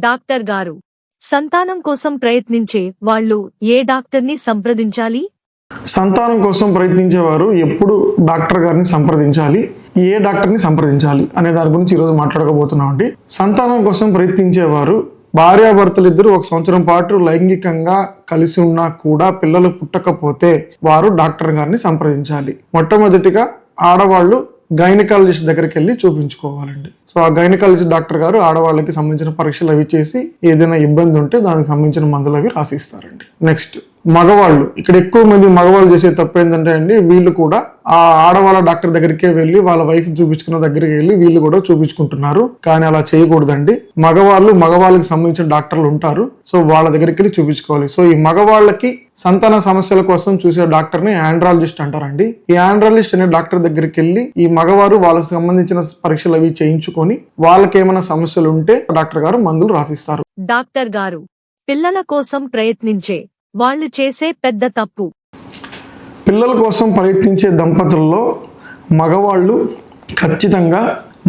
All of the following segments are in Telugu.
డాక్టర్ గారు, సంతానం కోసం ప్రయత్నించే వాళ్ళు ఏ డాక్టర్ని సంప్రదించాలి? సంతానం కోసం ప్రయత్నించేవారు ఎప్పుడు డాక్టర్ గారిని సంప్రదించాలి, ఏ డాక్టర్ని సంప్రదించాలి అనే దాని గురించి ఈరోజు మాట్లాడకపోతున్నామండి. సంతానం కోసం ప్రయత్నించేవారు భార్యాభర్తలు ఇద్దరు 1 సంవత్సరం పాటు లైంగికంగా కలిసి ఉన్నా కూడా పిల్లలు పుట్టకపోతే వారు డాక్టర్ గారిని సంప్రదించాలి. మొట్టమొదటిగా ఆడవాళ్ళు గైనకాలజిస్ట్ దగ్గరికి వెళ్ళి చూపించుకోవాలండి. సో ఆ గైనకాలజిస్ట్ డాక్టర్ గారు ఆడవాళ్ళకి సంబంధించిన పరీక్షలు అవి చేసి ఏదైనా ఇబ్బంది ఉంటే దానికి సంబంధించిన మందులు అవి రాసిస్తారండి. నెక్స్ట్ మగవాళ్ళు, ఇక్కడ ఎక్కువ మంది మగవాళ్ళు చేసే తప్పు ఏంటంటే అండి, వీళ్ళు కూడా ఆ ఆడవాళ్ళ డాక్టర్ దగ్గరికే వెళ్ళి వాళ్ళ వైఫ్ చూపించుకున్న దగ్గరికి వెళ్ళి వీళ్ళు కూడా చూపించుకుంటున్నారు. కానీ అలా చేయకూడదండి. మగవాళ్ళకి సంబంధించిన డాక్టర్లు ఉంటారు. సో వాళ్ళ దగ్గరికి వెళ్ళి చూపించుకోవాలి. సో ఈ మగవాళ్ళకి సంతాన సమస్యల కోసం చూసే డాక్టర్ని ఆండ్రాలజిస్ట్ అంటారండి. ఈ ఆండ్రాలజిస్ట్ అనే డాక్టర్ దగ్గరికి వెళ్ళి ఈ మగవారు వాళ్ళకి సంబంధించిన పరీక్షలు అవి చేయించుకొని వాళ్ళకి ఏమైనా సమస్యలు ఉంటే డాక్టర్ గారు మందులు రాసిస్తారు. డాక్టర్ గారు, పిల్లల కోసం ప్రయత్నించే వాళ్ళు చేసే పెద్ద తప్పు. పిల్లల కోసం ప్రయత్నించే దంపతుల్లో మగవాళ్ళు ఖచ్చితంగా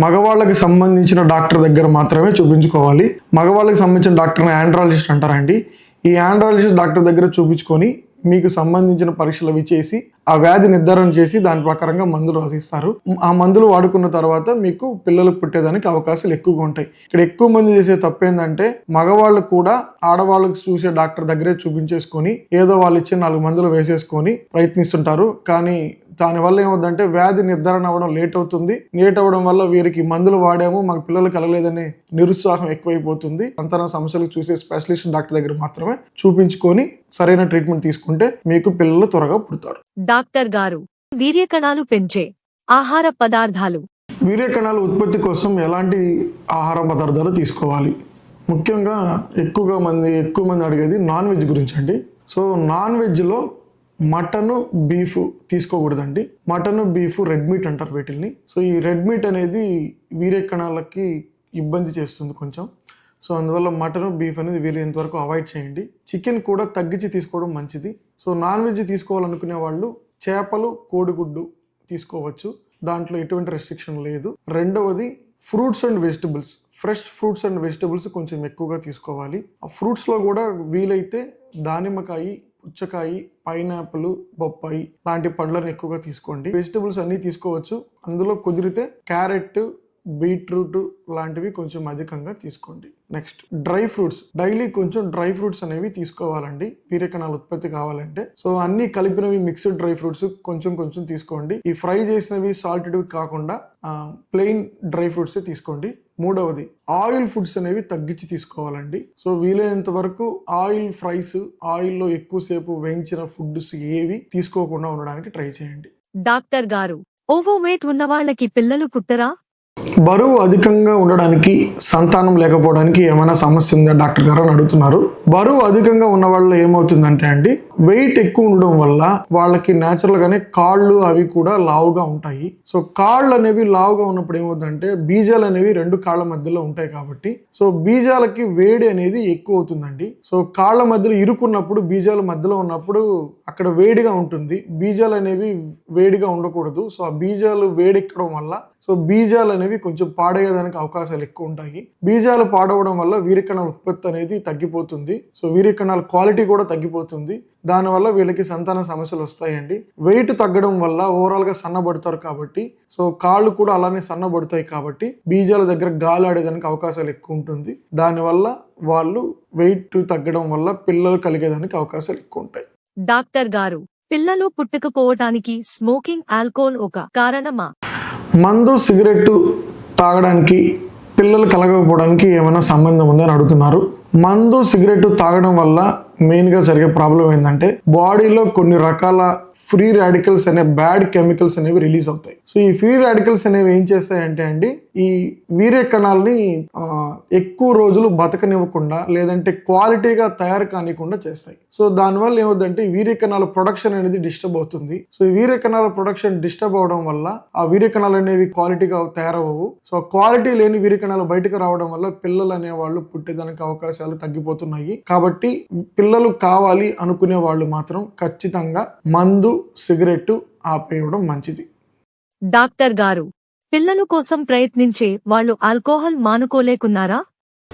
మగవాళ్ళకి సంబంధించిన డాక్టర్ దగ్గర మాత్రమే చూపించుకోవాలి. మగవాళ్ళకి సంబంధించిన డాక్టర్ని ఆండ్రాలజిస్ట్ అంటారండి. ఈ ఆండ్రాలజిస్ట్ డాక్టర్ దగ్గర చూపించుకొని మీకు సంబంధించిన పరీక్షలు అవి చేసి ఆ వ్యాధి నిర్ధారణ చేసి దాని ప్రకారంగా మందులు రాసిస్తారు. ఆ మందులు వాడుకున్న తర్వాత మీకు పిల్లలు పుట్టేదానికి అవకాశాలు ఎక్కువగా ఉంటాయి. ఇక్కడ ఎక్కువ మంది చేసే తప్పు ఏంటంటే మగవాళ్ళు కూడా ఆడవాళ్ళకి చూసే డాక్టర్ దగ్గరే చూపించేసుకొని ఏదో వాళ్ళు ఇచ్చే 4 మందులు వేసేసుకొని ప్రయత్నిస్తుంటారు. కానీ దానివల్ల ఏమవుతుందంటే వ్యాధి నిర్ధారణ అవ్వడం లేట్ అవుతుంది. లేట్ అవ్వడం వల్ల వీరికి మందులు వాడాము మాకు పిల్లలు కలగలేదనే నిరుత్సాహం ఎక్కువైపోతుంది. సంతాన సమస్యలు చూసే స్పెషలిస్ట్ డాక్టర్ దగ్గర మాత్రమే చూపించుకొని సరైన ట్రీట్మెంట్ తీసుకుంటే మీకు పిల్లలు త్వరగా పుడతారు. డాక్టర్ గారు, వీర్యకణాలు పెంచే ఆహార పదార్థాలు. వీర్యకణాల ఉత్పత్తి కోసం ఎలాంటి ఆహార పదార్థాలు తీసుకోవాలి? ముఖ్యంగా ఎక్కువ మంది అడిగేది నాన్ వెజ్ గురించి అండి. సో నాన్ వెజ్లో మటన్, బీఫ్ తీసుకోకూడదండి. మటన్, బీఫ్ రెడ్ మీట్ అంటారు వీటిల్ని. సో ఈ రెడ్ మీట్ అనేది వీర్యకణాలకి ఇబ్బంది చేస్తుంది కొంచెం. సో అందువల్ల మటన్, బీఫ్ అనేది వీలైనంత వరకు అవాయిడ్ చేయండి. చికెన్ కూడా తగ్గించి తీసుకోవడం మంచిది. సో నాన్ వెజ్ తీసుకోవాలనుకునే వాళ్ళు చేపలు, కోడిగుడ్డు తీసుకోవచ్చు. దాంట్లో ఎటువంటి రెస్ట్రిక్షన్ లేదు. రెండవది fruits and vegetables, fresh fruits and vegetables కొంచెం ఎక్కువగా తీసుకోవాలి. ఆ ఫ్రూట్స్లో కూడా వీలైతే దానిమ్మకాయ, పుచ్చకాయ, పైనాపిల్, బొప్పాయి లాంటి పండ్లను ఎక్కువగా తీసుకోండి. వెజిటబుల్స్ అన్నీ తీసుకోవచ్చు. అందులో కుదిరితే క్యారెట్, బీట్రూట్ లాంటివి కొంచెం అధికంగా తీసుకోండి. నెక్స్ట్ డ్రై ఫ్రూట్స్, డైలీ కొంచెం డ్రై ఫ్రూట్స్ అనేవి తీసుకోవాలండి వీర్యకణాల ఉత్పత్తి కావాలంటే. సో అన్ని కలిపినవి మిక్స్డ్ డ్రై ఫ్రూట్స్ కొంచెం తీసుకోండి. ఈ ఫ్రై చేసినవి సాల్టెడ్వి కాకుండా ప్లెయిన్ డ్రై ఫ్రూట్స్ తీసుకోండి. మూడవది ఆయిల్ ఫుడ్స్ అనేవి తగ్గించి తీసుకోవాలండి. సో వీలైనంత వరకు ఆయిల్ ఫ్రైస్, ఆయిల్లో ఎక్కువసేపు వేయించిన ఫుడ్స్ ఏవి తీసుకోకుండా ఉండడానికి ట్రై చేయండి. డాక్టర్ గారు, ఓవర్వెయిట్ ఉన్న వాళ్ళకి పిల్లలు పుట్టరా? బరువు అధికంగా ఉండడానికి, సంతానం లేకపోవడానికి ఏమైనా సమస్య ఉందా డాక్టర్ గారు అని అడుగుతున్నారు. బరువు అధికంగా ఉన్న వాళ్ళు ఏమవుతుందంటే అండి, వెయిట్ ఎక్కువ ఉండడం వల్ల వాళ్ళకి న్యాచురల్ గానే కాళ్ళు అవి కూడా లావుగా ఉంటాయి. సో కాళ్ళు అనేవి లావుగా ఉన్నప్పుడు ఏమవుతుందంటే బీజాలు అనేవి 2 కాళ్ళ మధ్యలో ఉంటాయి కాబట్టి సో బీజాలకి వేడి అనేది ఎక్కువ అవుతుందండి. సో కాళ్ళ మధ్యలో ఇరుకున్నప్పుడు, బీజాల మధ్యలో ఉన్నప్పుడు అక్కడ వేడిగా ఉంటుంది. బీజాలు అనేవి వేడిగా ఉండకూడదు. సో ఆ బీజాలు వేడెక్కడం వల్ల సో బీజాలు అనేవి కొంచెం పాడయ్యేదానికి అవకాశాలు ఎక్కువ ఉంటాయి. బీజాలు పాడవడం వల్ల వీర్యకణాల ఉత్పత్తి అనేది తగ్గిపోతుంది. సో వీర్యకణాల క్వాలిటీ కూడా తగ్గిపోతుంది. దానివల్ల వీళ్ళకి సంతాన సమస్యలు వస్తాయండి. వెయిట్ తగ్గడం వల్ల ఓవరాల్ గా సన్నబడతారు కాబట్టి సో కాళ్ళు కూడా అలానే సన్నబడతాయి కాబట్టి బీజాల దగ్గర గాలి ఆడేదానికి అవకాశాలు ఎక్కువ ఉంటుంది. దానివల్ల వాళ్ళు వెయిట్ తగ్గడం వల్ల పిల్లలు కలిగేదానికి అవకాశాలు ఎక్కువ ఉంటాయి. డాక్టర్ గారు, పిల్లలు పుట్టకపోవటానికి స్మోకింగ్, ఆల్కహాల్ ఒక కారణమా? మందు, సిగరెట్ తాగడానికి పిల్లలు కలగకపోవడానికి ఏమైనా సంబంధం ఉందని అడుగుతున్నారు. మందు, సిగరెట్ తాగడం వల్ల మెయిన్గా జరిగే ప్రాబ్లం ఏంటంటే బాడీలో కొన్ని రకాల ఫ్రీ రాడికల్స్ అనే బ్యాడ్ కెమికల్స్ అనేవి రిలీజ్ అవుతాయి. సో ఈ ఫ్రీ రాడికల్స్ అనేవి ఏం చేస్తాయంటే అండి, ఈ వీర్యకణాలని ఎక్కువ రోజులు బతకనివ్వకుండా లేదంటే క్వాలిటీగా తయారు కానివ్వకుండా చేస్తాయి. సో దానివల్ల ఏమవుతుందంటే వీర్యకణాల ప్రొడక్షన్ అనేది డిస్టర్బ్ అవుతుంది. సో ఈ వీర్యకణాల ప్రొడక్షన్ డిస్టర్బ్ అవడం వల్ల ఆ వీర్యకణాలు అనేవి క్వాలిటీగా తయారవవు. సో క్వాలిటీ లేని వీర్యకణాలు బయటకు రావడం వల్ల పిల్లలు అనేవాళ్ళు పుట్టేదానికి అవకాశాలు తగ్గిపోతున్నాయి. కాబట్టి పిల్లలు కావాలి అనుకునే వాళ్ళు మాత్రం ఖచ్చితంగా మందు, సిగరెట్ ఆపేయడం మంచిది. డాక్టర్ గారు, పిల్లల కోసం ప్రయత్నించే వాళ్ళు ఆల్కహాల్ మానుకోలేకున్నారా?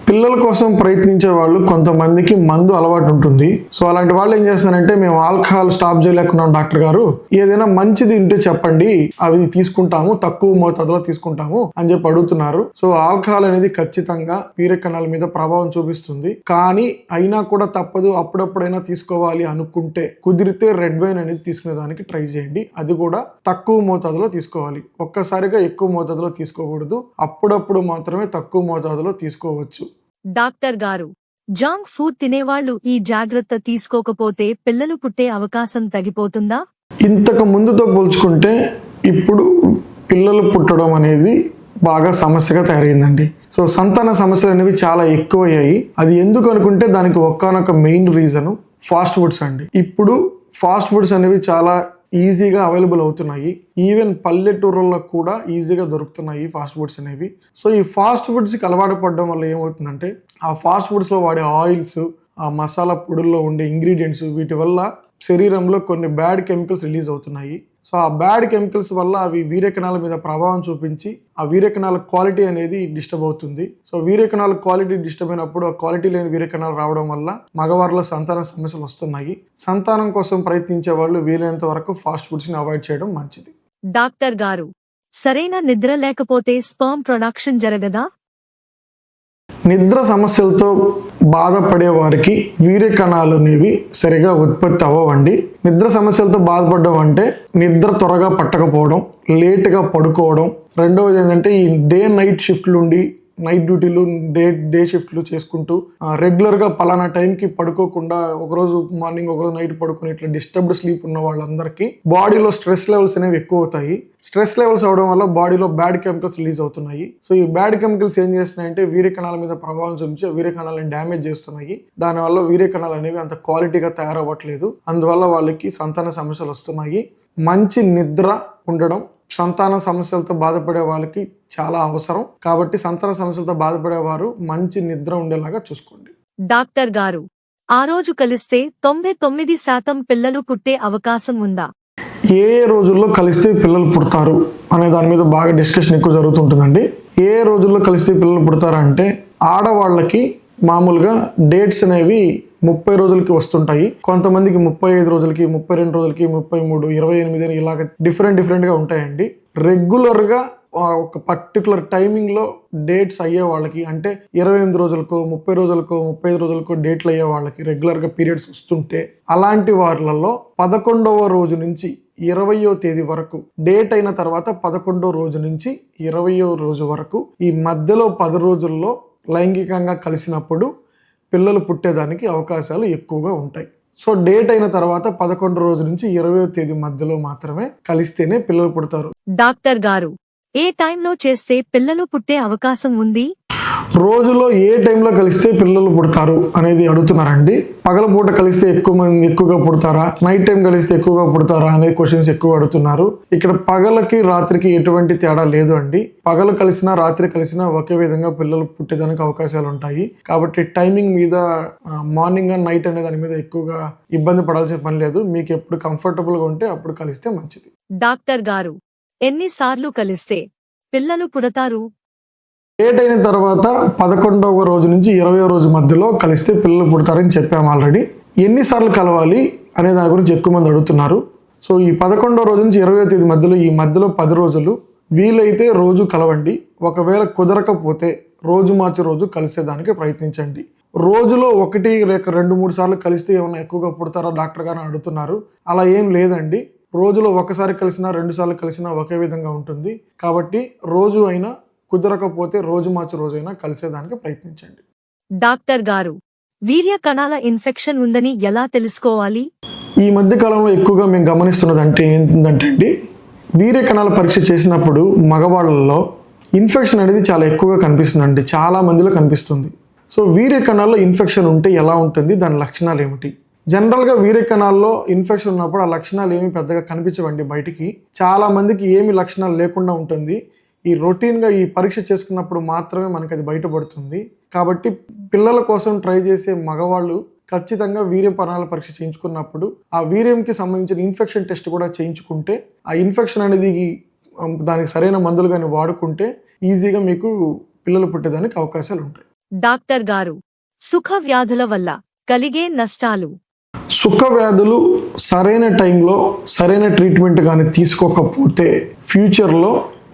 పిల్లల కోసం ప్రయత్నించే వాళ్ళు కొంతమందికి మందు అలవాటు ఉంటుంది. సో అలాంటి వాళ్ళు ఏం చేస్తారంటే, మేము ఆల్కహాల్ స్టాప్ చేయలేకున్నాం డాక్టర్ గారు, ఏదైనా మంచిది ఉంటే చెప్పండి, అవి తీసుకుంటాము, తక్కువ మోతాదులో తీసుకుంటాము అని చెప్పి అడుగుతున్నారు. సో ఆల్కహాల్ అనేది ఖచ్చితంగా వీర్య కణాల మీద ప్రభావం చూపిస్తుంది. కానీ అయినా కూడా తప్పదు, అప్పుడప్పుడైనా తీసుకోవాలి అనుకుంటే కుదిరితే రెడ్ వైన్ అనేది తీసుకునేదానికి ట్రై చేయండి. అది కూడా తక్కువ మోతాదులో తీసుకోవాలి. ఒక్కసారిగా ఎక్కువ మోతాదులో తీసుకోకూడదు. అప్పుడప్పుడు మాత్రమే తక్కువ మోతాదులో తీసుకోవచ్చు. డాక్టర్ గారు, జంక్ ఫుడ్ తినేవాళ్లు ఈ జాగ్రత్త తీసుకోకపోతే పిల్లలు పుట్టే అవకాశం తగ్గిపోతుందా? ఇంతకు ముందుతో పోల్చుకుంటే ఇప్పుడు పిల్లలు పుట్టడం అనేది బాగా సమస్యగా తయారైందండి. సో సంతాన సమస్యలు అనేవి చాలా ఎక్కువయ్యాయి. అది ఎందుకు అనుకుంటే దానికి ఒక్కనొక మెయిన్ రీజను ఫాస్ట్ ఫుడ్స్ అండి. ఇప్పుడు ఫాస్ట్ ఫుడ్స్ అనేవి చాలా ఈజీగా అవైలబుల్ అవుతున్నాయి. ఈవెన్ పల్లెటూరుల్లో కూడా ఈజీగా దొరుకుతున్నాయి ఫాస్ట్ ఫుడ్స్ అనేవి. సో ఈ ఫాస్ట్ ఫుడ్స్కి అలవాటు పడడం వల్ల ఏమవుతుందంటే, ఆ ఫాస్ట్ ఫుడ్స్లో వాడే ఆయిల్స్, ఆ మసాలా పొడుల్లో ఉండే ఇంగ్రీడియంట్స్, వీటి వల్ల శరీరంలో కొన్ని బ్యాడ్ కెమికల్స్ రిలీజ్ అవుతున్నాయి. సో ఆ బ్యాడ్ కెమికల్స్ వల్ల అవి వీర్యకణాల మీద ప్రభావం చూపించి ఆ వీర్యకణాల క్వాలిటీ అనేది డిస్టర్బ్ అవుతుంది. సో వీర్యకణాల క్వాలిటీ డిస్టర్బ్ అయినప్పుడు ఆ క్వాలిటీ లేని వీర్యకణాలు రావడం వల్ల మగవారిలో సంతాన సమస్యలు వస్తున్నాయి. సంతానం కోసం ప్రయత్నించే వాళ్ళు వీలైనంత వరకు ఫాస్ట్ ఫుడ్స్ని అవాయిడ్ చేయడం మంచిది. డాక్టర్ గారు, సరైన నిద్ర లేకపోతే స్పర్మ్ ప్రొడక్షన్ జరగదా? నిద్ర సమస్యలతో బాధపడే వారికి వీర్య కణాలు అనేవి సరిగా ఉత్పత్తి అవ్వవండి. నిద్ర సమస్యలతో బాధపడడం అంటే నిద్ర త్వరగా పట్టకపోవడం, లేటుగా పడుకోవడం. రెండవది ఏంటంటే, ఈ డే నైట్ షిఫ్ట్లు ఉండి నైట్ డ్యూటీలు డే షిఫ్ట్లు చేసుకుంటూ రెగ్యులర్గా పలానా టైంకి పడుకోకుండా ఒకరోజు మార్నింగ్ ఒకరోజు నైట్ పడుకుని ఇట్లా డిస్టర్బ్డ్ స్లీప్ ఉన్న వాళ్ళందరికీ బాడీలో స్ట్రెస్ లెవెల్స్ అనేవి ఎక్కువ అవుతాయి. స్ట్రెస్ లెవెల్స్ అవడం వల్ల బాడీలో బ్యాడ్ కెమికల్స్ రిలీజ్ అవుతున్నాయి. సో ఈ బ్యాడ్ కెమికల్స్ ఏం చేస్తున్నాయంటే వీర్య కణాల మీద ప్రభావం చూపించి వీర్య కణాలను డ్యామేజ్ చేస్తున్నాయి. దానివల్ల వీర్య కణాలు అనేవి అంత క్వాలిటీగా తయారవ్వట్లేదు. అందువల్ల వాళ్ళకి సంతాన సమస్యలు వస్తున్నాయి. మంచి నిద్ర ఉండడం సంతాన సమస్యలతో బాధపడే వాళ్ళకి చాలా అవసరం. కాబట్టి సంతాన సమస్యలతో బాధపడేవారు మంచి నిద్ర ఉండేలాగా చూసుకోండి. డాక్టర్ గారు, ఆ రోజు కలిస్తే 99% పిల్లలు పుట్టే అవకాశం ఉందా? ఏ రోజుల్లో కలిస్తే పిల్లలు పుడతారు అనే దాని మీద బాగా డిస్కషన్ ఎక్కువ జరుగుతుంటుందండి. ఏ రోజుల్లో కలిస్తే పిల్లలు పుడతారంటే, ఆడవాళ్ళకి మామూలుగా డేట్స్ అనేవి 30 రోజులకి వస్తుంటాయి. కొంతమందికి 35 రోజులకి, 32 రోజులకి, 33, 28 ఇలాగ డిఫరెంట్గా ఉంటాయండి. రెగ్యులర్గా ఒక పర్టికులర్ టైమింగ్లో డేట్స్ అయ్యే వాళ్ళకి, అంటే 28 రోజులకో, 30 రోజులకో, 35 రోజులకో డేట్లు అయ్యే వాళ్ళకి రెగ్యులర్గా పీరియడ్స్ వస్తుంటే, అలాంటి వాళ్ళలో 11వ రోజు నుంచి 20వ తేదీ వరకు, డేట్ అయిన తర్వాత 11వ రోజు నుంచి 20వ రోజు వరకు, ఈ మధ్యలో 10 రోజుల్లో లైంగికంగా కలిసినప్పుడు పిల్లలు పుట్టేదానికి అవకాశాలు ఎక్కువగా ఉంటాయి. సో డేట్ అయిన తర్వాత 11 రోజు నుంచి 20వ తేదీ మధ్యలో మాత్రమే కలిస్తేనే పిల్లలు పుడతారు. డాక్టర్ గారు, ఏ టైంలో చేస్తే పిల్లలు పుట్టే అవకాశం ఉంది? రోజులో ఏ టైంలో కలిస్తే పిల్లలు పుడతారు అనేది అడుగుతున్నారండి. పగలపూట కలిస్తే ఎక్కువగా పుడతారా, నైట్ టైం కలిస్తే ఎక్కువగా పుడతారా అనే క్వశ్చన్స్ ఎక్కువ అడుగుతున్నారు. ఇక్కడ పగలకి రాత్రికి ఎటువంటి తేడా లేదు అండి. పగలు కలిసినా రాత్రి కలిసినా ఒకే విధంగా పిల్లలు పుట్టేదానికి అవకాశాలు ఉంటాయి. కాబట్టి టైమింగ్ మీద మార్నింగ్ అండ్ నైట్ అనే దాని మీద ఎక్కువగా ఇబ్బంది పడాల్సిన పని లేదు. మీకు ఎప్పుడు కంఫర్టబుల్గా ఉంటే అప్పుడు కలిస్తే మంచిది. డాక్టర్ గారు, ఎన్నిసార్లు కలిస్తే పిల్లలు పుడతారు? డేట్ అయిన తర్వాత 11వ రోజు నుంచి 20వ రోజు మధ్యలో కలిస్తే పిల్లలు పుడతారని చెప్పాము ఆల్రెడీ. ఎన్నిసార్లు కలవాలి అనే దాని గురించి ఎక్కువ మంది అడుగుతున్నారు. సో ఈ 11వ రోజు నుంచి 20వ తేదీ మధ్యలో, ఈ మధ్యలో 10 రోజులు వీలైతే రోజు కలవండి. ఒకవేళ కుదరకపోతే రోజు మార్చి రోజు కలిసేదానికి ప్రయత్నించండి. రోజులో 1 లేక 2-3 సార్లు కలిస్తే ఏమైనా ఎక్కువగా పుడతారా డాక్టర్ గారు అడుగుతున్నారు. అలా ఏం లేదండి. రోజులో ఒకసారి కలిసినా 2 సార్లు కలిసినా ఒకే విధంగా ఉంటుంది. కాబట్టి రోజు అయినా, కుదరకపోతే రోజు మార్చి రోజైనా కలిసేదానికి ప్రయత్నించండి. డాక్టర్ గారు, వీర్య కణాల ఇన్ఫెక్షన్ ఉందని ఎలా తెలుసుకోవాలి? ఈ మధ్య కాలంలో ఎక్కువగా మేము గమనిస్తున్నదంటే ఏంటంటే అండి, వీర్య కణాల పరీక్ష చేసినప్పుడు మగవాళ్ళలో ఇన్ఫెక్షన్ అనేది చాలా ఎక్కువగా కనిపిస్తుందండి. చాలా మందిలో కనిపిస్తుంది. సో వీర్య కణాల్లో ఇన్ఫెక్షన్ ఉంటే ఎలా ఉంటుంది, దాని లక్షణాలు ఏమిటి? జనరల్గా వీర్య కణాల్లో ఇన్ఫెక్షన్ ఉన్నప్పుడు ఆ లక్షణాలు ఏమీ పెద్దగా కనిపించవండి బయటికి. చాలా మందికి ఏమి లక్షణాలు లేకుండా ఉంటుంది. ఈ రొటీన్గా ఈ పరీక్ష చేసుకున్నప్పుడు మాత్రమే మనకి అది బయటపడుతుంది. కాబట్టి పిల్లల కోసం ట్రై చేసే మగవాళ్ళు ఖచ్చితంగా వీర్యం కణాల పరీక్ష చేయించుకున్నప్పుడు ఆ వీర్యంకి సంబంధించిన ఇన్ఫెక్షన్ టెస్ట్ కూడా చేయించుకుంటే, ఆ ఇన్ఫెక్షన్ అనేది దానికి సరైన మందులు కానీ వాడుకుంటే ఈజీగా మీకు పిల్లలు పుట్టేదానికి అవకాశాలు ఉంటాయి. డాక్టర్ గారు, సుఖ వ్యాధుల వల్ల కలిగే నష్టాలు. సుఖ వ్యాధులు సరైన టైంలో సరైన ట్రీట్మెంట్ కానీ తీసుకోకపోతే ఫ్యూచర్లో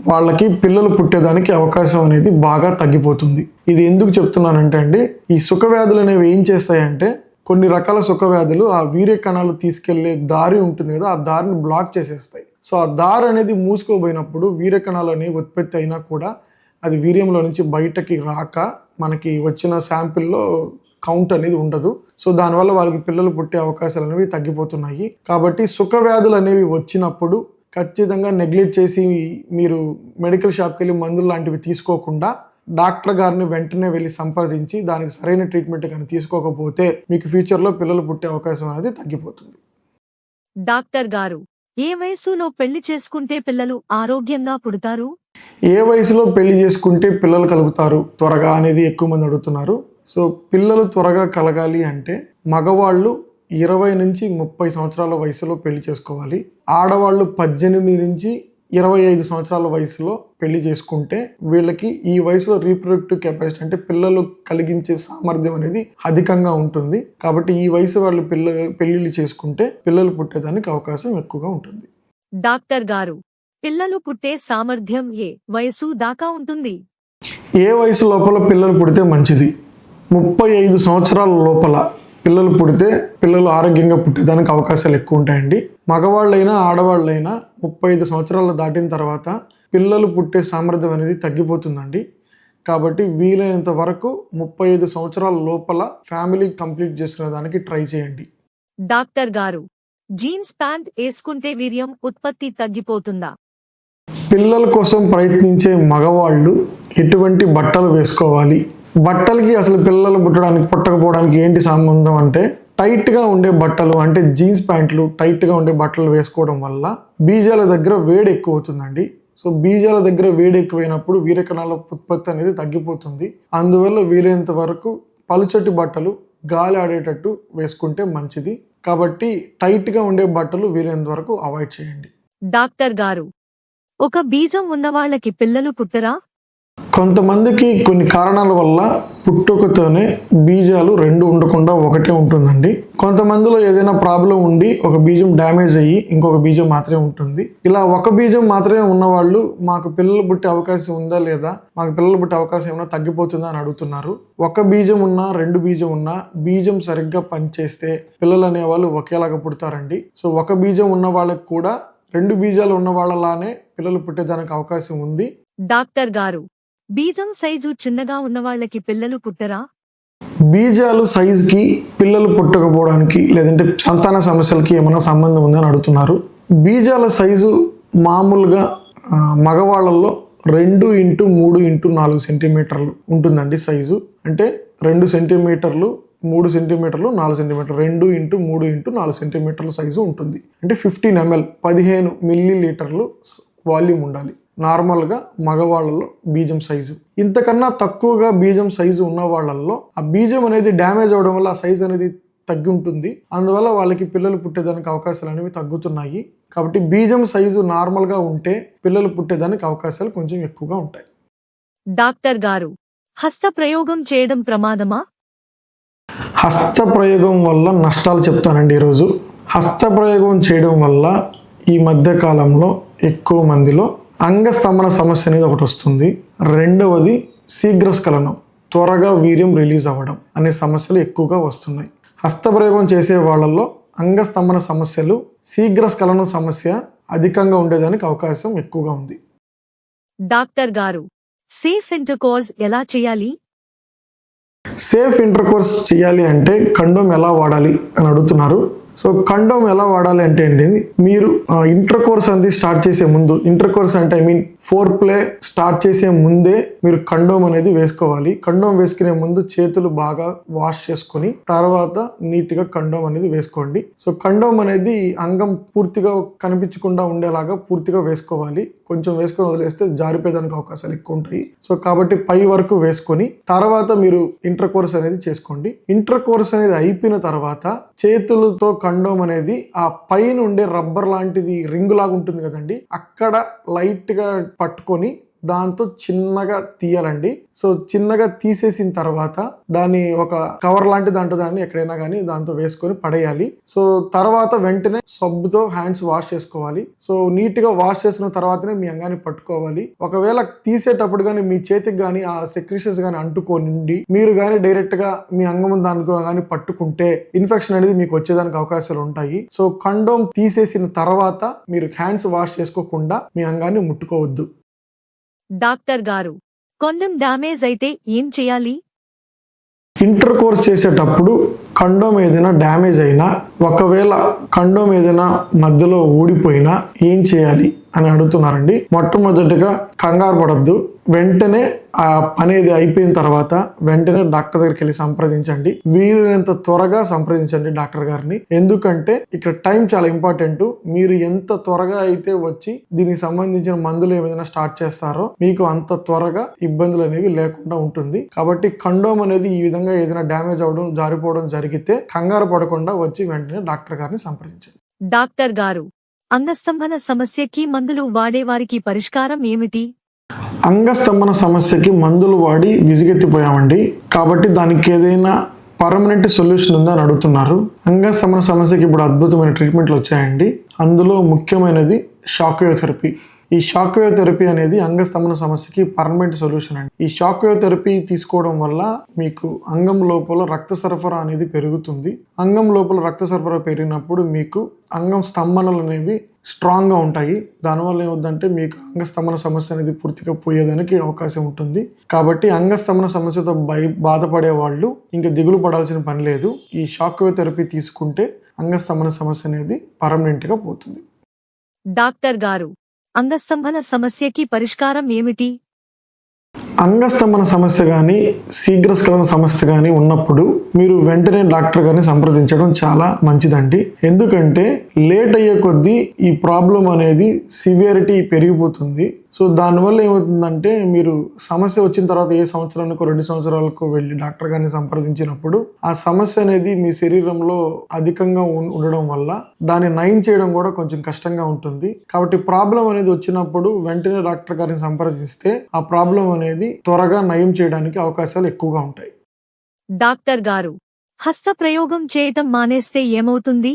వాళ్ళకి పిల్లలు పుట్టేదానికి అవకాశం అనేది బాగా తగ్గిపోతుంది. ఇది ఎందుకు చెప్తున్నానంటే అండి, ఈ సుఖ వ్యాధులు అనేవి ఏం చేస్తాయంటే, కొన్ని రకాల సుఖ వ్యాధులు ఆ వీర్య కణాలు తీసుకెళ్లే దారి ఉంటుంది కదా, ఆ దారిని బ్లాక్ చేసేస్తాయి. సో ఆ దారి అనేది మూసుకోబోయినప్పుడు వీర్య కణాలు అనేవి ఉత్పత్తి అయినా కూడా అది వీర్యంలో నుంచి బయటకి రాక మనకి వచ్చిన శాంపిల్లో కౌంట్ అనేది ఉండదు. సో దానివల్ల వాళ్ళకి పిల్లలు పుట్టే అవకాశాలు అనేవి తగ్గిపోతున్నాయి. కాబట్టి సుఖ వ్యాధులు అనేవి వచ్చినప్పుడు ఖచ్చితంగా నెగ్లెక్ట్ చేసి మీరు మెడికల్ షాప్కి వెళ్ళి మందులు లాంటివి తీసుకోకుండా డాక్టర్ గారిని వెంటనే వెళ్ళి సంప్రదించి దానికి సరైన ట్రీట్మెంట్ కానీ తీసుకోకపోతే మీకు ఫ్యూచర్లో పిల్లలు పుట్టే అవకాశం అనేది తగ్గిపోతుంది. డాక్టర్ గారు, ఏ వయసులో పెళ్లి చేసుకుంటే పిల్లలు ఆరోగ్యంగా పుడతారు? ఏ వయసులో పెళ్లి చేసుకుంటే పిల్లలు కలుగుతారు త్వరగా అనేది ఎక్కువ మంది అడుగుతున్నారు. సో పిల్లలు త్వరగా కలగాలి అంటే మగవాళ్ళు 20 నుంచి 30 సంవత్సరాల వయసులో పెళ్లి చేసుకోవాలి. ఆడవాళ్ళు 18 నుంచి 25 సంవత్సరాల వయసులో పెళ్లి చేసుకుంటే వీళ్ళకి ఈ వయసులో రీప్రొడక్టివ్ కెపాసిటీ అంటే పిల్లలు కలిగించే సామర్థ్యం అనేది అధికంగా ఉంటుంది. కాబట్టి ఈ వయసు వాళ్ళు పెళ్లిళ్ళు చేసుకుంటే పిల్లలు పుట్టేదానికి అవకాశం ఎక్కువగా ఉంటుంది. డాక్టర్ గారు, పిల్లలు పుట్టే సామర్థ్యం ఏ వయసు దాకా ఉంటుంది? ఏ వయసు లోపల పిల్లలు పుడితే మంచిది? 35 సంవత్సరాల లోపల పిల్లలు పుడితే పిల్లలు ఆరోగ్యంగా పుట్టేదానికి అవకాశాలు ఎక్కువ ఉంటాయండి. మగవాళ్ళైనా ఆడవాళ్ళైనా 35 సంవత్సరాలు దాటిన తర్వాత పిల్లలు పుట్టే సామర్థ్యం అనేది తగ్గిపోతుందండి. కాబట్టి వీలైనంత వరకు 35 సంవత్సరాల లోపల ఫ్యామిలీ కంప్లీట్ చేసుకునే దానికి ట్రై చేయండి. డాక్టర్ గారు, జీన్స్ ప్యాంట్ వేసుకుంటే వీర్యం ఉత్పత్తి తగ్గిపోతుందా? పిల్లల కోసం ప్రయత్నించే మగవాళ్ళు ఎటువంటి బట్టలు వేసుకోవాలి? బట్టలకి అసలు పిల్లలు పుట్టకపోవడానికి ఏంటి సంబంధం అంటే, టైట్గా ఉండే బట్టలు అంటే జీన్స్ ప్యాంట్లు టైట్గా ఉండే బట్టలు వేసుకోవడం వల్ల బీజాల దగ్గర వేడి ఎక్కువ అవుతుందండి. సో బీజాల దగ్గర వేడి ఎక్కువైనప్పుడు వీర్యకణాల ఉత్పత్తి అనేది తగ్గిపోతుంది. అందువల్ల వీలైనంత వరకు పలుచటి బట్టలు గాలి ఆడేటట్టు వేసుకుంటే మంచిది. కాబట్టి టైట్గా ఉండే బట్టలు వీలైనంత వరకు అవాయిడ్ చేయండి. డాక్టర్ గారు, ఒక బీజం ఉన్న వాళ్ళకి పిల్లలు పుట్టరా? కొంతమందికి కొన్ని కారణాల వల్ల పుట్టుకతోనే బీజాలు 2 ఉండకుండా ఒకటే ఉంటుందండి. కొంతమందిలో ఏదైనా ప్రాబ్లం ఉండి ఒక బీజం డ్యామేజ్ అయ్యి ఇంకొక బీజం మాత్రమే ఉంటుంది. ఇలా ఒక బీజం మాత్రమే ఉన్నవాళ్ళు మాకు పిల్లలు పుట్టే అవకాశం ఉందా లేదా, మాకు పిల్లలు పుట్టే అవకాశం ఏమైనా తగ్గిపోతుందా అని అడుగుతున్నారు. ఒక బీజం ఉన్నా 2 బీజం ఉన్నా బీజం సరిగ్గా పనిచేస్తే పిల్లలు అనేవాళ్ళు ఒకేలాగా పుడతారండి. సో ఒక బీజం ఉన్న వాళ్ళకి కూడా 2 బీజాలు ఉన్న వాళ్ళలానే పిల్లలు పుట్టేదానికి అవకాశం ఉంది. డాక్టర్ గారు, బీజం సైజు చిన్నగా ఉన్నవాళ్ళకి పిల్లలు పుట్టరా? బీజాలు సైజుకి పిల్లలు పుట్టకపోవడానికి లేదంటే సంతాన సమస్యలకి ఏమైనా సంబంధం ఉందని అడుగుతున్నారు. బీజాల సైజు మామూలుగా మగవాళ్ళల్లో 2x3x4 సెంటీమీటర్లు ఉంటుందండి సైజు. అంటే 2 సెంటీమీటర్లు 3 సెంటీమీటర్లు 4 సెంటీమీటర్లు 2x3x4 సెంటీమీటర్ల సైజు ఉంటుంది. అంటే 15 ml 15 మిల్లీలీటర్లు వాల్యూమ్ ఉండాలి నార్మల్గా మగవాళ్ళలో బీజం సైజు. ఇంతకన్నా తక్కువగా బీజం సైజు ఉన్న వాళ్ళల్లో ఆ బీజం అనేది డ్యామేజ్ అవడం వల్ల ఆ సైజు అనేది తగ్గి ఉంటుంది. అందువల్ల వాళ్ళకి పిల్లలు పుట్టేదానికి అవకాశాలు అనేవి తగ్గుతున్నాయి. కాబట్టి బీజం సైజు నార్మల్గా ఉంటే పిల్లలు పుట్టేదానికి అవకాశాలు కొంచెం ఎక్కువగా ఉంటాయి. డాక్టర్ గారు, హస్త ప్రయోగం చేయడం ప్రమాదమా? హస్త ప్రయోగం వల్ల నష్టాలు చెప్తానండి ఈరోజు. హస్త ప్రయోగం చేయడం వల్ల ఈ మధ్య కాలంలో ఎక్కువ మందిలో అంగస్తంభన సమస్య అనేది ఒకటి వస్తుంది. రెండవది శీఘ్రస్ఖలనం, త్వరగా వీర్యం రిలీజ్ అవ్వడం అనే సమస్యలు ఎక్కువగా వస్తున్నాయి. హస్తప్రయోగం చేసే వాళ్ళల్లో అంగస్తంభన సమస్యలు, శీఘ్రస్ఖలనం సమస్య అధికంగా ఉండేదానికి అవకాశం ఎక్కువగా ఉంది. డాక్టర్ గారు, సేఫ్ ఇంటర్కోర్స్ ఎలా చేయాలి? సేఫ్ ఇంటర్కోర్స్ చేయాలి అంటే కండోమ్ ఎలా వాడాలి అని అడుగుతున్నారు. సో కండోమ్ ఎలా వాడాలి అంటే అండి, మీరు ఇంటర్కోర్స్ అనేది స్టార్ట్ చేసే ముందు, ఇంటర్కోర్స్ అంటే ఫోర్ ప్లే స్టార్ట్ చేసే ముందే మీరు కండోమ్ అనేది వేసుకోవాలి. కండోమ్ వేసుకునే ముందు చేతులు బాగా వాష్ చేసుకొని తర్వాత నీట్గా కండోమ్ అనేది వేసుకోండి. సో కండోమ్ అనేది అంగం పూర్తిగా కనిపించకుండా ఉండేలాగా పూర్తిగా వేసుకోవాలి. కొంచెం వేసుకొని వదిలేస్తే జారిపోయేదానికి అవకాశాలు ఎక్కువ ఉంటాయి. సో కాబట్టి పై వరకు వేసుకొని తర్వాత మీరు ఇంటర్ కోర్స్ అనేది చేసుకోండి. ఇంటర్ కోర్స్ అనేది అయిపోయిన తర్వాత చేతులతో కండోమ్ అనేది ఆ పైన ఉండే రబ్బర్ లాంటిది రింగ్ లాగా ఉంటుంది కదండి, అక్కడ లైట్ గా పట్టుకొని దాంతో చిన్నగా తీయాలండి. సో చిన్నగా తీసేసిన తర్వాత దాన్ని ఒక కవర్ లాంటి దాంట్లో దాన్ని ఎక్కడైనా కానీ దాంతో వేసుకొని పడేయాలి. సో తర్వాత వెంటనే సబ్బుతో హ్యాండ్స్ వాష్ చేసుకోవాలి. సో నీట్ గా వాష్ చేసుకున్న తర్వాతనే మీ అంగాన్ని పట్టుకోవాలి. ఒకవేళ తీసేటప్పుడు కానీ మీ చేతికి కానీ ఆ సెక్రీషన్స్ కానీ అంటుకోనిండి మీరు కానీ డైరెక్ట్ గా మీ అంగం దానికో కానీ పట్టుకుంటే ఇన్ఫెక్షన్ అనేది మీకు వచ్చేదానికి అవకాశాలు ఉంటాయి. సో కండోమ్ తీసేసిన తర్వాత మీరు హ్యాండ్స్ వాష్ చేసుకోకుండా మీ అంగాన్ని ముట్టుకోవద్దు. డాక్టర్ గారు, కొండం డ్యామేజ్ అయితే ఏం చేయాలి? ఇంటర్ కోర్స్ చేసేటప్పుడు కండోమ్ ఏదైనా డ్యామేజ్ అయినా, ఒకవేళ కండోమ్ ఏదైనా మధ్యలో ఊడిపోయినా ఏం చేయాలి అని అడుగుతున్నారండి. మొట్టమొదటిగా కంగారు పడద్దు. వెంటనే ఆ పని ఏది అయిపోయిన తర్వాత వెంటనే డాక్టర్ దగ్గరికి వెళ్ళి సంప్రదించండి. వీలైనంత త్వరగా సంప్రదించండి డాక్టర్ గారిని. ఎందుకంటే ఇక్కడ టైం చాలా ఇంపార్టెంట్. మీరు ఎంత త్వరగా అయితే వచ్చి దీనికి సంబంధించిన మందులు ఏమైనా స్టార్ట్ చేస్తారో మీకు అంత త్వరగా ఇబ్బందులు అనేవి లేకుండా ఉంటుంది. కాబట్టి కండోమ్ అనేది ఈ విధంగా ఏదైనా డ్యామేజ్ అవడం, జారిపోవడం జరిగితే కంగారు పడకుండా వచ్చి వెంటనే డాక్టర్ గారిని సంప్రదించండి. డాక్టర్ గారు, అంగస్తంభన సమస్యకి మందులు వాడేవారికి పరిష్కారం ఏమిటి? అంగస్తంభన సమస్యకి మందులు వాడి విసిగెత్తిపోయామండి, కాబట్టి దానికి ఏదైనా పర్మనెంట్ సొల్యూషన్ ఉందా అని అడుగుతున్నారు. అంగస్తంభన సమస్యకి ఇప్పుడు అద్భుతమైన ట్రీట్మెంట్లు వచ్చాయండి. అందులో ముఖ్యమైనది షాక్ వేవ్ థెరపీ. ఈ షాక్ వేవ్ థెరపీ అనేది అంగస్తంభన సమస్యకి పర్మనెంట్ సొల్యూషన్ అండి. ఈ షాక్ వేవ్ థెరపీ తీసుకోవడం వల్ల మీకు అంగం లోపల రక్త సరఫరా అనేది పెరుగుతుంది. అంగం లోపల రక్త సరఫరా పెరిగినప్పుడు మీకు అంగం స్తంభనలు అనేవి స్ట్రాంగ్గా ఉంటాయి. దానివల్ల ఏమవుతుందంటే మీకు అంగస్తంభన సమస్య అనేది పూర్తిగా పోయేదానికి అవకాశం ఉంటుంది. కాబట్టి అంగస్తంభన సమస్యతో బాధపడే వాళ్ళు ఇంకా దిగులు పడాల్సిన పని లేదు. ఈ షాక్ వేవ్ థెరపీ తీసుకుంటే అంగస్తంభన సమస్య అనేది పర్మనెంట్గా పోతుంది. డాక్టర్ గారు, అంగస్తంభన సమస్యకి పరిష్కారం ఏమిటి? అంగస్తంభన సమస్య కానీ శీఘ్రస్ఖలన సమస్య కానీ ఉన్నప్పుడు మీరు వెంటనే డాక్టర్ గారిని సంప్రదించడం చాలా మంచిదండి. ఎందుకంటే లేట్ అయ్యే కొద్దీ ఈ ప్రాబ్లం అనేది సివియారిటీ పెరిగిపోతుంది. సో దానివల్ల ఏమవుతుందంటే మీరు సమస్య వచ్చిన తర్వాత ఏ సంవత్సరానికో 2 సంవత్సరాలకు వెళ్ళి డాక్టర్ గారిని సంప్రదించినప్పుడు ఆ సమస్య అనేది మీ శరీరంలో అధికంగా ఉండడం వల్ల దాన్ని నయం చేయడం కూడా కొంచెం కష్టంగా ఉంటుంది. కాబట్టి ప్రాబ్లం అనేది వచ్చినప్పుడు వెంటనే డాక్టర్ గారిని సంప్రదిస్తే ఆ ప్రాబ్లం అనేది త్వరగా నయం చేయడానికి అవకాశాలు ఎక్కువగా ఉంటాయి. డాక్టర్ గారు, హస్తప్రయోగం చేయటం మానేస్తే ఏమవుతుంది?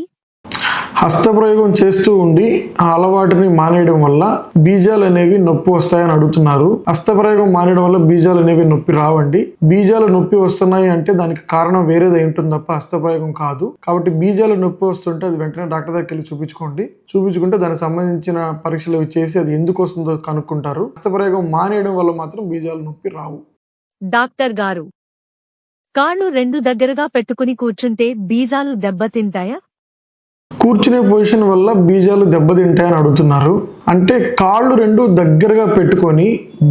హస్తప్రయోగం చేస్తూ ఉండి ఆ అలవాటుని మానేయడం వల్ల బీజాలు అనేవి నొప్పి వస్తాయని అడుగుతున్నారు. హస్తప్రయోగం మానేయడం వల్ల బీజాలు అనేవి నొప్పి రావండి. బీజాలు నొప్పి వస్తున్నాయి అంటే దానికి కారణం వేరేది ఉంటుంది తప్ప హస్తప్రయోగం కాదు. కాబట్టి బీజాలు నొప్పి వస్తుంటే అది వెంటనే డాక్టర్ దగ్గరికి వెళ్ళి చూపించుకోండి. చూపించుకుంటే దానికి సంబంధించిన పరీక్షలు చేసి అది ఎందుకు వస్తుందో కనుక్కుంటారు. హస్తప్రయోగం మానేయడం వల్ల మాత్రం బీజాలు నొప్పి రావు. డాక్టర్ గారు, కాళ్ళు 2 దగ్గరగా పెట్టుకుని కూర్చుంటే బీజాలు దెబ్బతింటాయా? కూర్చునే పొజిషన్ వల్ల బీజాలు దెబ్బతింటాయని అడుగుతున్నారు. అంటే కాళ్ళు 2 దగ్గరగా పెట్టుకొని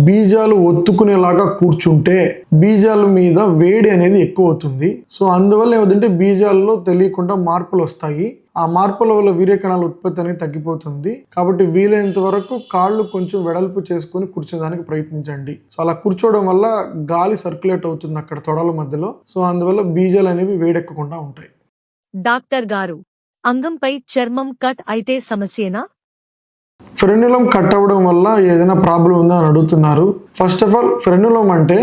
బీజాలు ఒత్తుకునేలాగా కూర్చుంటే బీజాల మీద వేడి అనేది ఎక్కువ అవుతుంది. సో అందువల్ల ఏమిటంటే బీజాల్లో తెలియకుండా మార్పులు వస్తాయి. ఆ మార్పుల వల్ల వీర్యకణాల ఉత్పత్తి అనేది తగ్గిపోతుంది. కాబట్టి వీలైనంత వరకు కాళ్ళు కొంచెం వెడల్పు చేసుకొని కూర్చోడానికి ప్రయత్నించండి. సో అలా కూర్చోవడం వల్ల గాలి సర్క్యులేట్ అవుతుంది అక్కడ తొడల మధ్యలో. సో అందువల్ల బీజాలు అనేవి వేడెక్కకుండా ఉంటాయి. డాక్టర్ గారు, అంగంపై చర్మం కట్ అయితే సమస్యేనా? ఫ్రెన్యులం కట్ అవ్వడం వల్ల ఏదైనా ప్రాబ్లం ఉందా అని అడుగుతున్నారు. ఫస్ట్ ఆఫ్ ఆల్ ఫ్రెన్యులం అంటే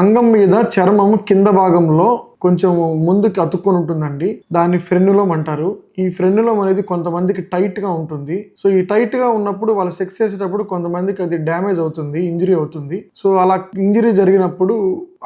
అంగం మీద చర్మం కింద భాగంలో కొంచెం ముందుకు అతుక్కొని ఉంటుందండి. దాన్ని ఫ్రెన్యులం అంటారు. ఈ ఫ్రెన్యులం అనేది కొంతమందికి టైట్ గా ఉంటుంది. సో ఈ టైట్ గా ఉన్నప్పుడు వాళ్ళు సెక్స్ చేసేటప్పుడు కొంతమందికి అది డ్యామేజ్ అవుతుంది, ఇంజరీ అవుతుంది. సో అలా ఇంజరీ జరిగినప్పుడు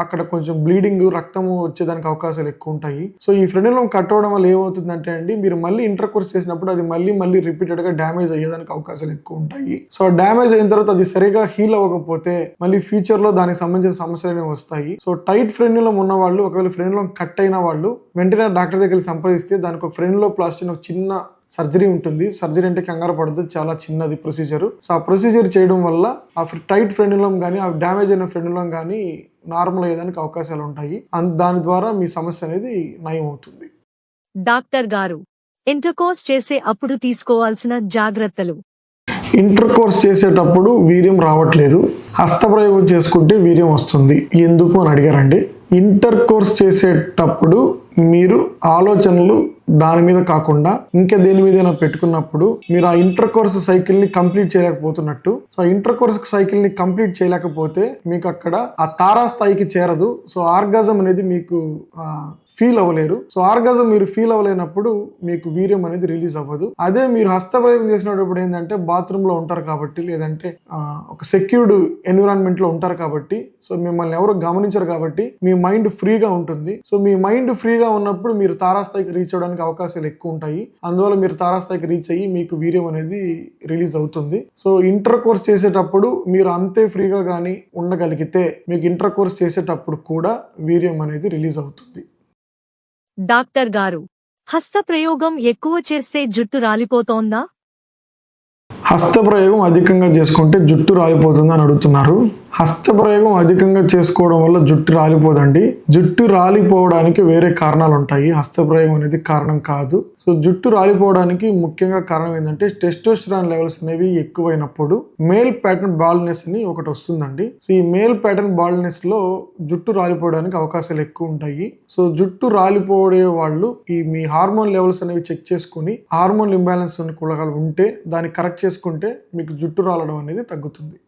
అక్కడ కొంచెం బ్లీడింగ్, రక్తము వచ్చేదానికి అవకాశాలు ఎక్కువ ఉంటాయి. సో ఈ ఫ్రెన్యులం కట్ అవ్వడం వల్ల ఏమవుతుందంటే అండి, మీరు మళ్ళీ ఇంటర్ కోర్స్ చేసినప్పుడు అది మళ్ళీ రిపీటెడ్ గా డ్యామేజ్ అయ్యేదానికి అవకాశాలు ఎక్కువ ఉంటాయి. సో డ్యామేజ్ అయిన తర్వాత అది సరిగా హీల్ అవ్వకపోతే మళ్ళీ ఫ్యూచర్ లో దానికి సంబంధించిన సమస్యలు అనేవి వస్తాయి. సో టైట్ ఫ్రెన్యులం ఉన్న వాళ్ళు, ఒకవేళ ఫ్రెన్యులం కట్ అయిన వాళ్ళు వెంటనే డాక్టర్ దగ్గరికి సంప్రదిస్తే దానికి ఒక ఫ్రెన్యులోప్లాస్టీ ఒక చిన్న సర్జరీ ఉంటుంది. సర్జరీ అంటే కంగారు పడదు, చాలా చిన్నది ప్రొసీజర్. సో ఆ ప్రొసీజర్ చేయడం వల్ల ఆ టైట్ ఫ్రెన్యులం కానీ ఆ డ్యామేజ్ అయిన ఫ్రెన్యులం కానీ నార్మల్ అయ్యేదానికి అవకాశాలు ఉంటాయి. దాని ద్వారా మీ సమస్య అనేది నయం అవుతుంది. డాక్టర్ గారు, ఇంటర్కోర్స్ చేసే అప్పుడు తీసుకోవాల్సిన జాగ్రత్తలు. ఇంటర్ కోర్స్ చేసేటప్పుడు వీర్యం రావట్లేదు, హస్తప్రయోగం చేసుకుంటే వీర్యం వస్తుంది, ఎందుకు అని అడిగారండి. ఇంటర్ కోర్స్ చేసేటప్పుడు మీరు ఆలోచనలు దాని మీద కాకుండా ఇంకా దేని మీదైనా పెట్టుకున్నప్పుడు మీరు ఆ ఇంటర్ కోర్స్ సైకిల్ ని కంప్లీట్ చేయలేకపోతున్నట్టు. సో ఆ ఇంటర్ కోర్స్ సైకిల్ ని కంప్లీట్ చేయలేకపోతే మీకు అక్కడ ఆ తారా స్థాయికి చేరదు. సో ఆర్గాజం అనేది మీకు ఫీల్ అవ్వలేరు. సో ఆర్గాజం మీరు ఫీల్ అవ్వలేనప్పుడు మీకు వీర్యం అనేది రిలీజ్ అవ్వదు. అదే మీరు హస్తప్రయోగం చేసినప్పుడు ఏంటంటే బాత్రూమ్ లో ఉంటారు కాబట్టి, లేదంటే ఒక సెక్యూర్డ్ ఎన్విరాన్మెంట్ లో ఉంటారు కాబట్టి, సో మిమ్మల్ని ఎవరు గమనించరు కాబట్టి మీ మైండ్ ఫ్రీగా ఉంటుంది. సో మీ మైండ్ ఫ్రీగా ఉన్నప్పుడు మీరు తారాస్థాయికి రీచ్ అవ్వడానికి అవకాశాలు ఎక్కువ ఉంటాయి. అందువల్ల మీరు తారాస్థాయికి రీచ్ అయ్యి మీకు వీర్యం అనేది రిలీజ్ అవుతుంది. సో ఇంటర్ కోర్స్ చేసేటప్పుడు మీరు అంతే ఫ్రీగా కానీ ఉండగలిగితే మీకు ఇంటర్ కోర్స్ చేసేటప్పుడు కూడా వీర్యం అనేది రిలీజ్ అవుతుంది. డాక్టర్ గారు, హస్తప్రయోగం ఎక్కువ చేస్తే జుట్టు రాలిపోతోందా? హస్తప్రయోగం అధికంగా చేసుకుంటే జుట్టు రాలిపోతుంది అని అడుగుతున్నారు. హస్తప్రయోగం అధికంగా చేసుకోవడం వల్ల జుట్టు రాలిపోదండి. జుట్టు రాలిపోవడానికి వేరే కారణాలు ఉంటాయి, హస్తప్రయోగం అనేది కారణం కాదు. సో జుట్టు రాలిపోవడానికి ముఖ్యంగా కారణం ఏంటంటే టెస్టోస్టెరాన్ లెవెల్స్ అనేవి ఎక్కువైనప్పుడు మేల్ ప్యాటర్న్ బాల్డ్నెస్ అని ఒకటి వస్తుందండి. సో ఈ మేల్ ప్యాటర్న్ బాల్డ్నెస్ లో జుట్టు రాలిపోవడానికి అవకాశాలు ఎక్కువ ఉంటాయి. సో జుట్టు రాలిపోయే వాళ్ళు మీ హార్మోన్ లెవెల్స్ అనేవి చెక్ చేసుకుని హార్మోన్ ఇంబ్యాలెన్స్ ఉంటే దాన్ని కరెక్ట్ చేసుకుంటే మీకు జుట్టు రాలడం అనేది తగ్గుతుంది.